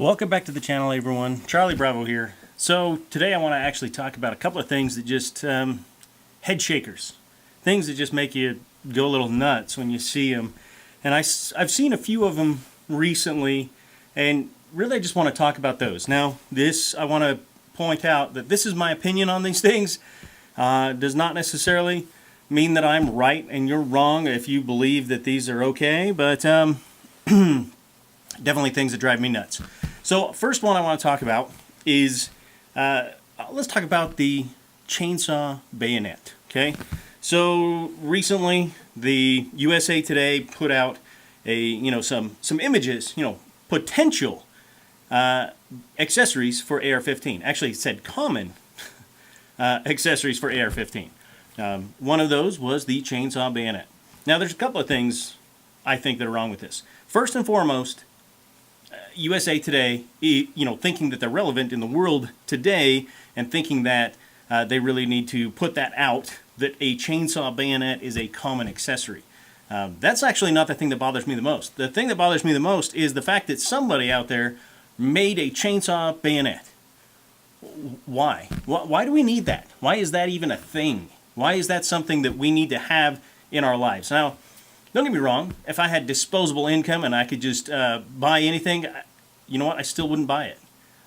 Welcome back to the channel, everyone. Charlie Bravo here. So today I want to actually talk about a couple of things that just head shakers, things that just make you go a little nuts when you see them. And I've seen a few of them recently, and really I just want to talk about those. Now, I want to point out that this is my opinion on these things. Does not necessarily mean that I'm right and you're wrong if you believe that these are okay, but definitely things that drive me nuts. So first one I want to talk about is, let's talk about the chainsaw bayonet, okay? So recently the USA Today put out some images, potential accessories for AR-15. Actually, it said common accessories for AR-15. One of those was the chainsaw bayonet. Now there's a couple of things I think that are wrong with this. First and foremost, USA Today, thinking that they're relevant in the world today and thinking that they really need to put that out, that a chainsaw bayonet is a common accessory. That's actually not the thing that bothers me the most. The thing that bothers me the most is the fact that somebody out there made a chainsaw bayonet. Why? Why do we need that? Why is that even a thing? Why is that something that we need to have in our lives? Now, don't get me wrong, if I had disposable income and I could just buy anything, you know what, I still wouldn't buy it.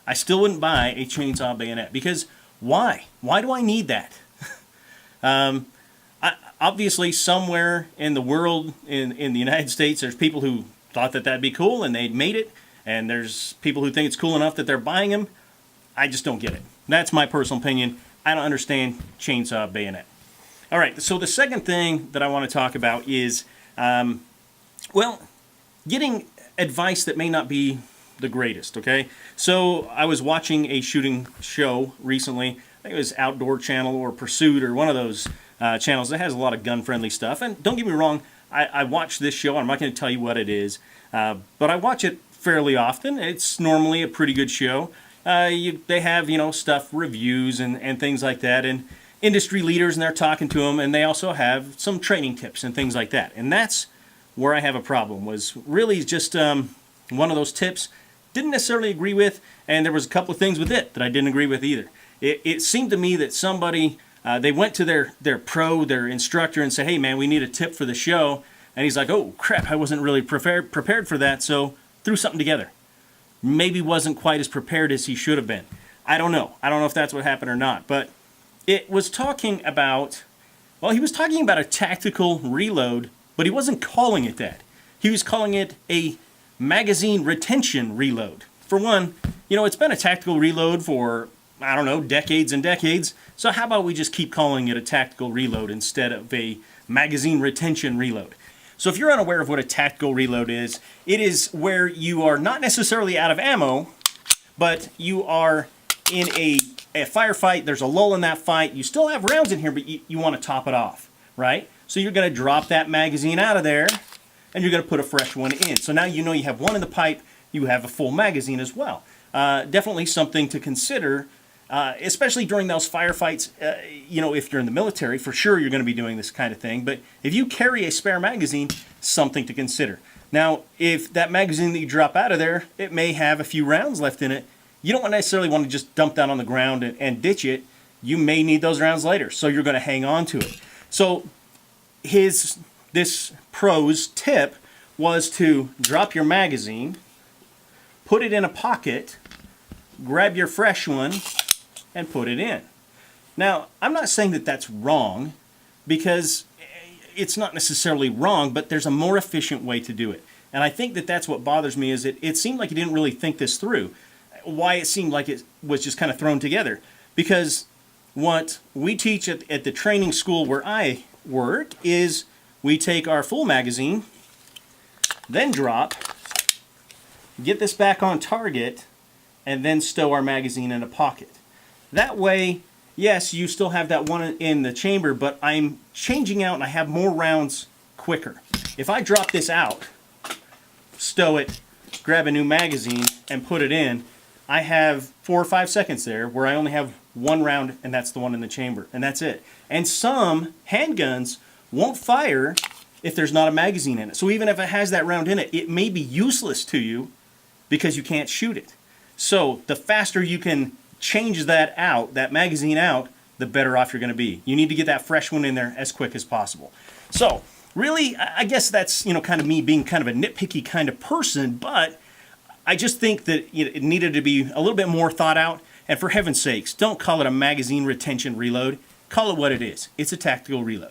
I still wouldn't buy a chainsaw bayonet, because why? Why do I need that? Obviously, somewhere in the world, in the United States, there's people who thought that that'd be cool and they'd made it, and there's people who think it's cool enough that they're buying them. I just don't get it. That's my personal opinion. I don't understand chainsaw bayonet. All right, so the second thing that I want to talk about is getting advice that may not be the greatest, okay? So I was watching a shooting show recently. I think it was Outdoor Channel or Pursuit or one of those channels that has a lot of gun-friendly stuff. And don't get me wrong, I watch this show. I'm not going to tell you what it is, but I watch it fairly often. It's normally a pretty good show. They have, stuff, reviews and things like that, and industry leaders, and they're talking to them, and they also have some training tips and things like that. And that's where I have a problem, was really just one of those tips didn't necessarily agree with, and there was a couple of things with it that I didn't agree with either. It seemed to me that somebody, they went to their instructor and said, hey man, we need a tip for the show, and he's like, oh crap, I wasn't really prepared for that, so threw something together. Maybe wasn't quite as prepared as he should have been. I don't know if that's what happened or not, but it was talking about, he was talking about a tactical reload, but he wasn't calling it that. He was calling it a magazine retention reload. For one, it's been a tactical reload for, decades and decades, so how about we just keep calling it a tactical reload instead of a magazine retention reload? So if you're unaware of what a tactical reload is, it is where you are not necessarily out of ammo, but you are in a firefight, there's a lull in that fight, you still have rounds in here, but you want to top it off, right? So you're going to drop that magazine out of there, and you're going to put a fresh one in. So now you have one in the pipe, you have a full magazine as well. Definitely something to consider, especially during those firefights. If you're in the military, for sure you're going to be doing this kind of thing, but if you carry a spare magazine, something to consider. Now, if that magazine that you drop out of there, it may have a few rounds left in it, you don't necessarily want to just dump that on the ground and ditch it. You may need those rounds later, so you're going to hang on to it. So this pro's tip was to drop your magazine, put it in a pocket, grab your fresh one, and put it in. Now, I'm not saying that that's wrong, because it's not necessarily wrong, but there's a more efficient way to do it. And I think that that's what bothers me, is it seemed like he didn't really think this through. Why it seemed like it was just kind of thrown together. Because what we teach at the training school where I work is we take our full magazine, then drop, get this back on target, and then stow our magazine in a pocket. That way, yes, you still have that one in the chamber, but I'm changing out and I have more rounds quicker. If I drop this out, stow it, grab a new magazine, and put it in, I have 4 or 5 seconds there where I only have one round, and that's the one in the chamber, and that's it. And some handguns won't fire if there's not a magazine in it. So even if it has that round in it, it may be useless to you because you can't shoot it. So the faster you can change that out, that magazine out, the better off you're going to be. You need to get that fresh one in there as quick as possible. So really, I guess that's, kind of me being kind of a nitpicky kind of person, but I just think that it needed to be a little bit more thought out. And for heaven's sakes, don't call it a magazine retention reload. Call it what it is. It's a tactical reload.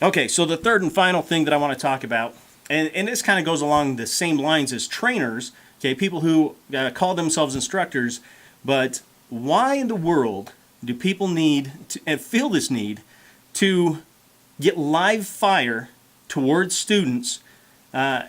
Okay, so the third and final thing that I want to talk about, and this kind of goes along the same lines as trainers, okay, people who call themselves instructors, but why in the world do people need to, and feel this need to get live fire towards students? I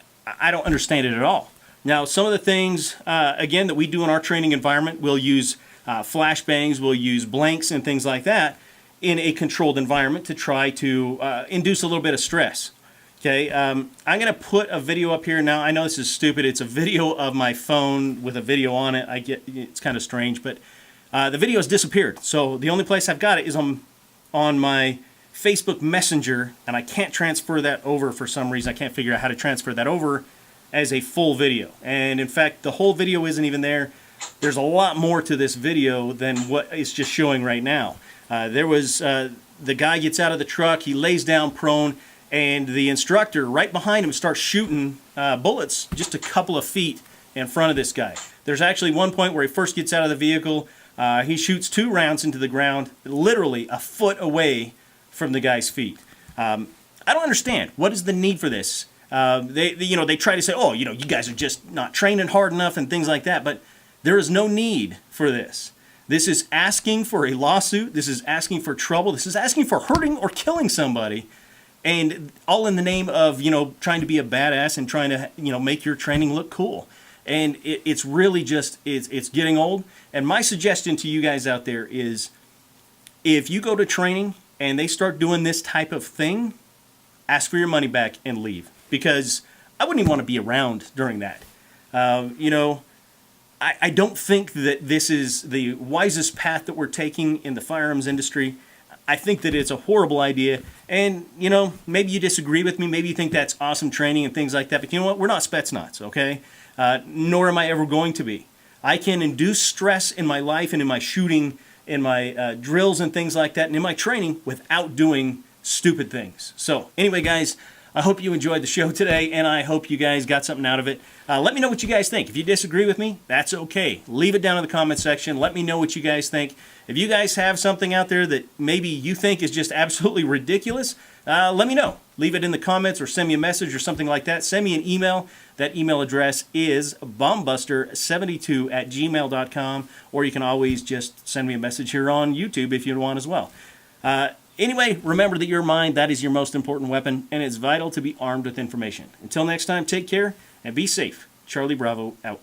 don't understand it at all. Now, some of the things, again, that we do in our training environment, we'll use flashbangs, we'll use blanks and things like that in a controlled environment to try to induce a little bit of stress. Okay, I'm going to put a video up here now. I know this is stupid. It's a video of my phone with a video on it. I get it's kind of strange, but the video has disappeared. So the only place I've got it is on my Facebook Messenger, and I can't transfer that over for some reason. I can't figure out how to transfer that over as a full video. And in fact, the whole video isn't even there. There's a lot more to this video than what is just showing right now. There was the guy gets out of the truck, he lays down prone, and the instructor right behind him starts shooting bullets just a couple of feet in front of this guy. There's actually one point where he first gets out of the vehicle, he shoots 2 rounds into the ground, literally a foot away from the guy's feet. I don't understand. What is the need for this? They try to say, oh, you guys are just not training hard enough and things like that, but there is no need for this. This is asking for a lawsuit. This is asking for trouble. This is asking for hurting or killing somebody, and all in the name of, trying to be a badass and trying to, make your training look cool. And it's really just, it's getting old. And my suggestion to you guys out there is, if you go to training and they start doing this type of thing, ask for your money back and leave. Because I wouldn't even want to be around during that. I don't think that this is the wisest path that we're taking in the firearms industry. I think that it's a horrible idea. And, maybe you disagree with me. Maybe you think that's awesome training and things like that. But you know what? We're not Spetsnaz, okay? Nor am I ever going to be. I can induce stress in my life and in my shooting, in my drills and things like that, and in my training without doing stupid things. So, anyway, guys, I hope you enjoyed the show today, and I hope you guys got something out of it. Let me know what you guys think. If you disagree with me, that's okay. Leave it down in the comment section. Let me know what you guys think. If you guys have something out there that maybe you think is just absolutely ridiculous, let me know. Leave it in the comments or send me a message or something like that. Send me an email. That email address is bombbuster72@gmail.com, or you can always just send me a message here on YouTube if you want as well. Anyway, remember that your mind, that is your most important weapon, and it's vital to be armed with information. Until next time, take care and be safe. Charlie Bravo out.